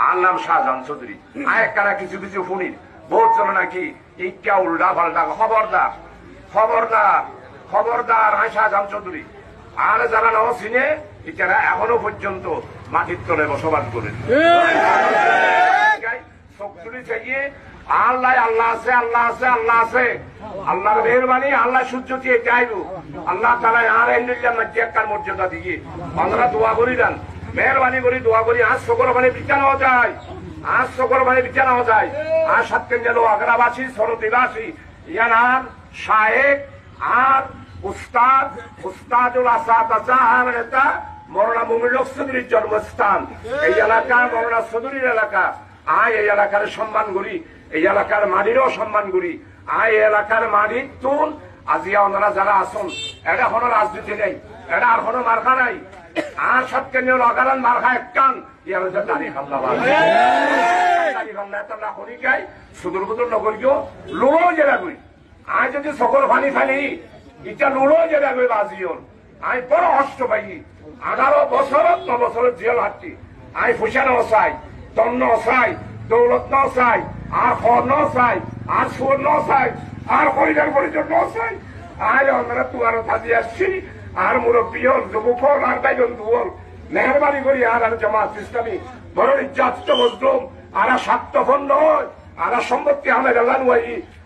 আর নাম শাহজাহান চৌধুরী। আরেকটা কিছু কিছু ফোনির বহুত জন নাকি ইকা উল্টা পাল্টা। খবরদার খবরদার খবরদার। আয় শাহজাহান চৌধুরী আর যারা নাও চিনে ইটারা এখনো পর্যন্ত মাটির তলে বসবাস করেন। শক্তি চাইয়ে আল্লাহ আল্লাহ আছে, আল্লাহ আছে, আল্লাহ আছে। আল্লাহর মেহরবানি, আল্লাহ সূর্য দিয়ে চাইব আল্লাহ তালা আর একটার মর্যাদা দিয়ে আমরা দোয়া করি দেন, মেহরবানি করি দোয়া করি। আজ সকল মানে বিছানাও যায়, আজ সকল মানে বিছানাও যায়। আর সাতকেন গেল আগ্রাবাসী সরদিবাসী ইয়ানার শায়েক আর উস্তাদ উস্তাদুল আসাদ নেতা মৌলানা মুমিনুল হক চৌধুরীর জন্মস্থান এই এলাকা, মৌলানা চৌধুরীর এলাকা। আয় এই এলাকার সম্মান করি, এই এলাকার মাটিরও সম্মান করি। আয় এই এলাকার মাটির তুল আজিয়া ওনারা যারা আসুন, এটা কোনো রাজনীতি নেই, এটা আর কোনো মার্কা নাই। আর সবকে নিয়ে লগালান মার্কা এক কান ইয়ার হচ্ছে দাঁড়িয়ে খাল্লা দাঁড়িয়ে খাল্লা তোমরা হরিকাই সুদূর বুদুর নগরীয় লুড়ো জেলা করি। আয় যদি সকল ফানি ফানি ইটা লুড়ো জেলা করি বাজিও আয় বড় কষ্ট পাই। 18 বছর 9 বছরের জেল হাঁটি। আয় ফুসানো চাই, তন্ন চাই, দৌলত ন চাই, আর খর ন চাই, আর সুর ন চাই, আর পরিবার পরিচয় ন চাই। আয় আমরা তুয়ার থাকি আসছি আর মুরব্বী হল যুবক হল আর বাইজন দুল মেহরবানি করি আর জামাত ইসলামী বড় ইজ্জাত মজলুম আর স্বার্থপন্ন হয় আর সম্পত্তি আমের আল্লাহ